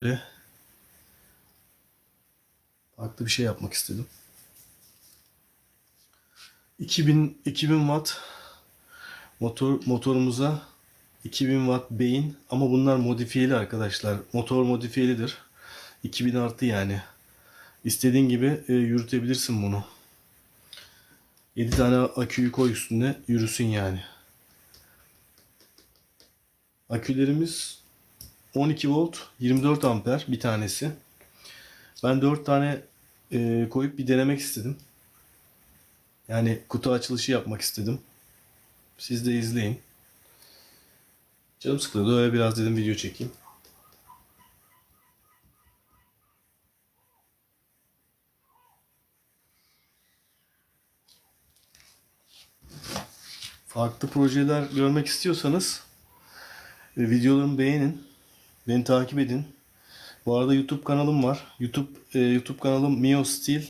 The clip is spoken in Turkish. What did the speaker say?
Ve farklı bir şey yapmak istedim. 2000 watt motorumuza 2000 watt beyin, ama bunlar modifiyeli arkadaşlar. Motor modifiyelidir. 2000 artı yani. İstediğin gibi yürütebilirsin bunu. 7 tane aküyü koy üstüne, yürüsün yani. Akülerimiz 12 volt 24 amper bir tanesi. Ben 4 tane koyup bir denemek istedim. Yani kutu açılışı yapmak istedim. Siz de izleyin. Canım sıkılıyordu, öyle biraz dedim video çekeyim. Farklı projeler görmek istiyorsanız videolarımı beğenin. Beni takip edin. Bu arada YouTube kanalım var. YouTube kanalım Mio Steel.